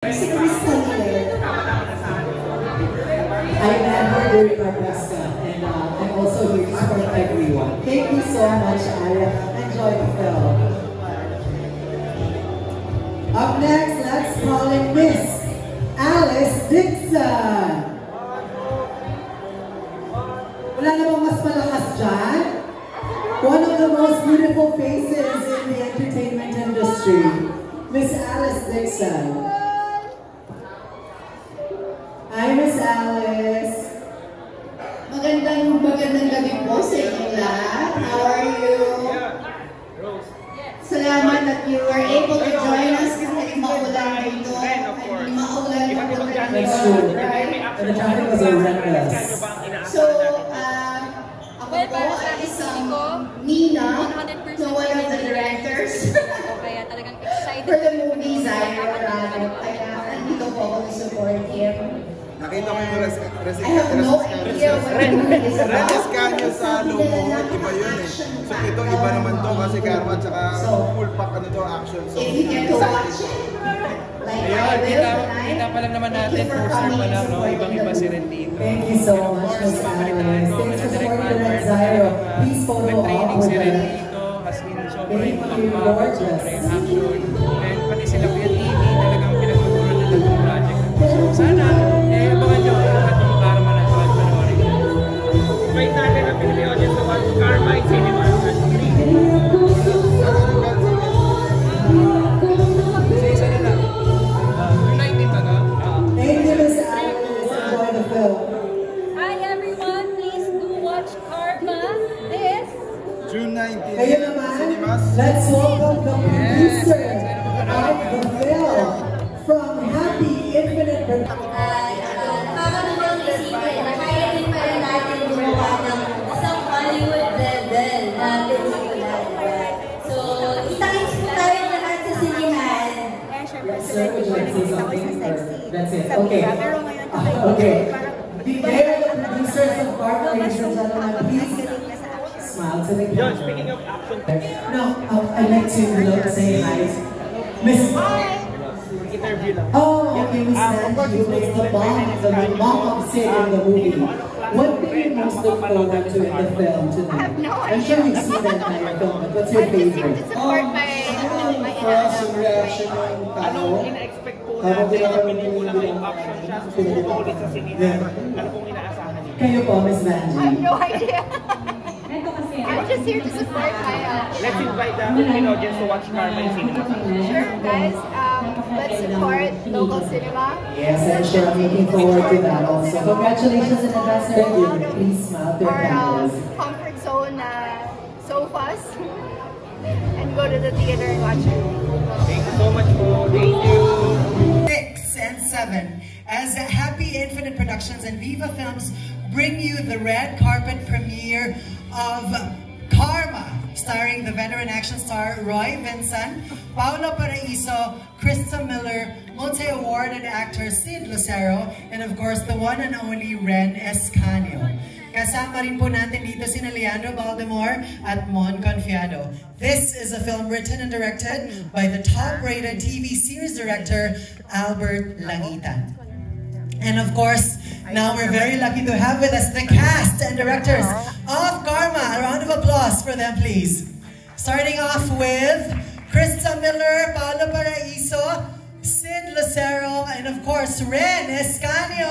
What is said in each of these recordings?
Si Crystal Claire. I met her during our Besta, and I'm also here to support everyone. Thank you so much, Aya. Enjoy the film. Up next, let's call in Miss Alice Dixon. Wala namang mas malakas dyan. One of the most beautiful faces in the entertainment industry, Miss Alice Dixon. Hi, Miss Alice. Magandang gabi po sa inyo lahat. How are you? Salamat that you were able to join us kahit maulan dito. Kahit maulan na po That's true. And the traffic was horrendous. So, ako po ay isang Nina na one of the directors for the movie Zairo Rano. Kaya nandito po ako to support him. Nakita ko yung I have no idea what the movie is about. Rescanyo sa Lumo, iba yun eh. So ito iba naman to kasi Karma tsaka full pack ano to action. So if you get to watch it, like I will tonight, kita pa lang naman natin, poster pa lang, no? Ibang-iba si Ren dito. Thank you so much, Miss Alice. Thanks for supporting Red Zairo. Please follow up Nag-training si with Ren us. dito, as in sobra Thank yung you, pakpak, gorgeous. sobra yung action. And pati sila Kuya TV, talagang pinagpatuloy nila itong project. So sana, abangan nyo lahat ng Karma na ito at panoorin nyo. Wait natin ang Philippine audience to watch Karma in Cinema. Isa na lang. Yung 19 ba na? Thank you, Miss Alice. Enjoy the film. Hi everyone, please do watch Karma this June 19. Kayo naman, Cinemas. let's welcome the producer of the film from Happy Infinite Production. Nakakatuwang isipin na kaya din pala natin gumawa ng isang Hollywood level na pelikula. So, kita-kits po tayo lahat sa sinihan. Sir, would you like to say something? That's it. Okay. Okay. They are the producers of Karma, ladies and gentlemen. Please smile to the camera. Speaking of action, No, I'd like to say hi. Miss. interview lang. Oh, okay, Miss Nancy, you was the mom of Sid in the movie. What do you most look forward to in the film tonight? I have no I'm sure you've seen that entire film, but what's your I'm just here to favorite? support my reaction ng tao. Anong ina-expect po natin na pelikula ngayong action siya susuko ulit sa sinihan? Ano pong inaasahan niyo? Kayo po, Miss I have Vanjie. no idea. I'm just here to support my Let's invite the Philippine audience to watch Karma in Cinema. Sure, guys. Let's support local cinema. Yes, I'm sure I'm looking forward to that also. Congratulations in advance, sir. Please smile to your Our cameras. comfort zone sofas and go to the theater and watch it. Thank you so much po. Thank you. 6 and 7 as Happy Infinite Productions and Viva Films bring you the red carpet premiere of Karma, starring the veteran action star Roy Vincent, Paula Paraiso, Krista Miller, multi-awarded actor Sid Lucero, and of course the one and only Ren Escanio. Kasama rin po natin dito si Leandro Baldemore at Mon Confiado. This is a film written and directed by the top-rated TV series director, Albert Langitan. And of course, now we're very lucky to have with us the cast and directors of Karma. A round of applause for them, please. Starting off with Krista Miller, Paolo Paraiso, Sid Lucero, and of course, Ren Escanio.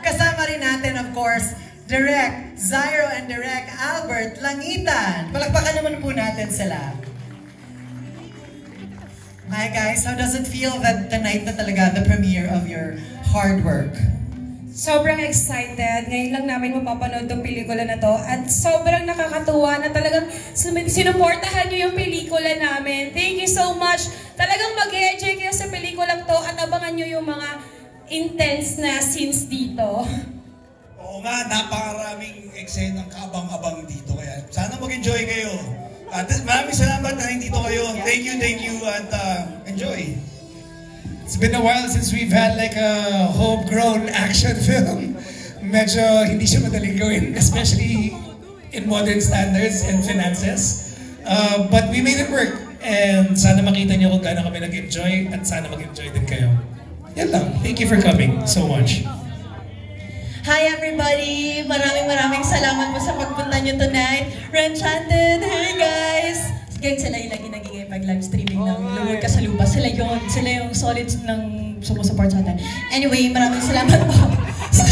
Kasama rin natin, of course, Direk Zairo and Direk Albert Langitan. Palakpakan naman po natin sila. Hi guys, how does it feel that tonight na talaga the premiere of your hard work? Sobrang excited. Ngayon lang namin mapapanood tong pelikula na to. At sobrang nakakatuwa na talagang sinuportahan nyo yung pelikula namin. Thank you so much. Talagang mag-enjoy kayo sa pelikulang to at abangan nyo yung mga intense na scenes dito. Oo nga, napakaraming eksenang kaabang-abang dito. Kaya sana mag-enjoy kayo. At maraming salamat na nandito kayo. Thank you, and enjoy. It's been a while since we've had like a homegrown action film. Medyo hindi siya madaling gawin, especially in modern standards and finances. But we made it work. And sana makita niyo kung gaano kami nag-enjoy at sana mag-enjoy din kayo. Yan lang. Thank you for coming so much. Hi everybody! Maraming salamat po sa pagpunta niyo tonight. Enchanted! Hey guys! Guys, sila yung lagi nagiging pag-live streaming ng Lumuhod Ka sa Lupa. Sila yung solid ng sumusupport sa atin. Anyway, maraming salamat po sa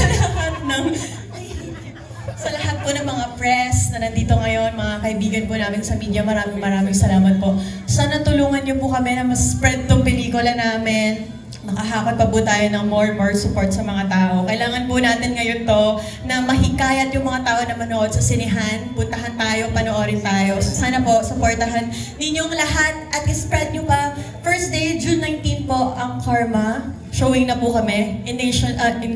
lahat po ng mga press na nandito ngayon, mga kaibigan po namin sa media. Maraming salamat po. Sana tulungan niyo po kami na mas spread tong pelikula namin. Makahakot pa po tayo ng more support sa mga tao. Kailangan po natin ngayon to na mahikayat yung mga tao na manood sa sinihan. Puntahan tayo, panoorin tayo. So sana po, supportahan ninyong lahat at spread nyo pa. First day, June 19 po, ang Karma. Showing na po kami in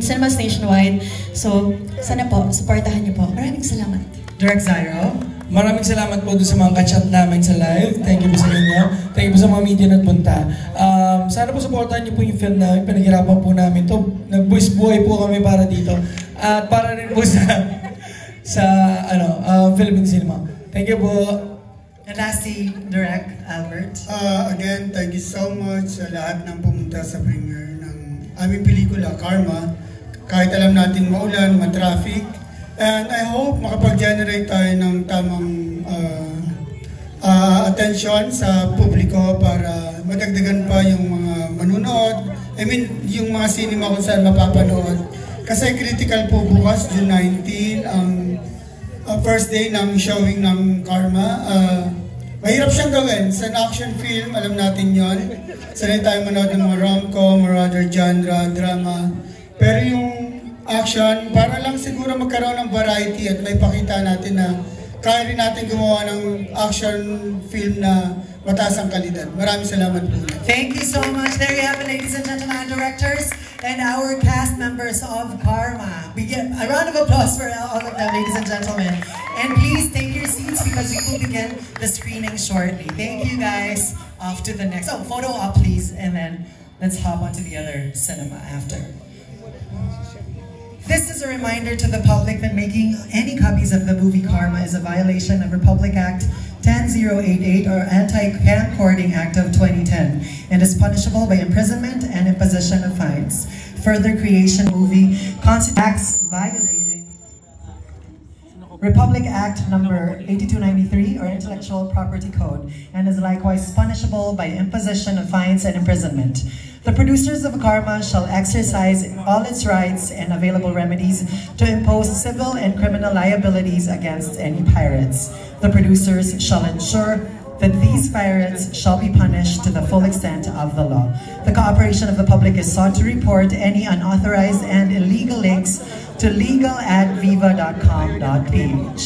cinemas nationwide. So sana po, supportahan nyo po. Maraming salamat. Direct Zyro. Maraming salamat po doon sa mga ka-chat namin sa live. Thank you po sa inyo. Thank you po sa mga media na nagpunta. Sana po supportahan niyo po yung film namin. Pinaghirapan po namin to. Nagbuwis-buhay po kami para dito. At para rin po sa Philippine cinema. Thank you po. And lastly, Direct Albert. Again, thank you so much sa lahat ng pumunta sa premiere ng aming pelikula, Karma. Kahit alam nating maulan, matraffic. And I hope makapag-generate tayo ng tamang attention sa publiko para madagdagan pa yung mga manunood. I mean, yung mga cinema kung saan mapapanood. Kasi critical po bukas, June 19, ang first day ng showing ng Karma. Mahirap siyang gawin. Sa action film, alam natin yon. Sanay tayo manood ng mga rom-com or other genre, drama. Pero yung action, para lang siguro magkaroon ng variety at may pakita natin na kaya rin natin gumawa ng action film na mataas ang kalidad. Maraming salamat po. Thank you so much. There you have it, ladies and gentlemen, directors and our cast members of Karma. Begin a round of applause for all of them, ladies and gentlemen. And please take your seats because we will begin the screening shortly. Thank you guys. Off to the next. Oh, photo op please, and then let's hop onto the other cinema after. This is a reminder to the public that making any copies of the movie Karma is a violation of Republic Act 10088 or Anti-Camcording Act of 2010 and is punishable by imprisonment and imposition of fines. Further creation movie constitutes violating Republic Act number 8293 or Intellectual Property Code and is likewise punishable by imposition of fines and imprisonment. The producers of Karma shall exercise all its rights and available remedies to impose civil and criminal liabilities against any pirates. The producers shall ensure that these pirates shall be punished to the full extent of the law. The cooperation of the public is sought to report any unauthorized and illegal links to legal@viva.com.ph.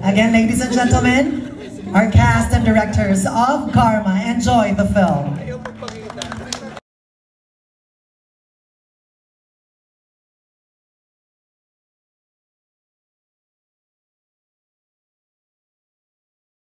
Again, ladies and gentlemen, our cast and directors of Karma, enjoy the film.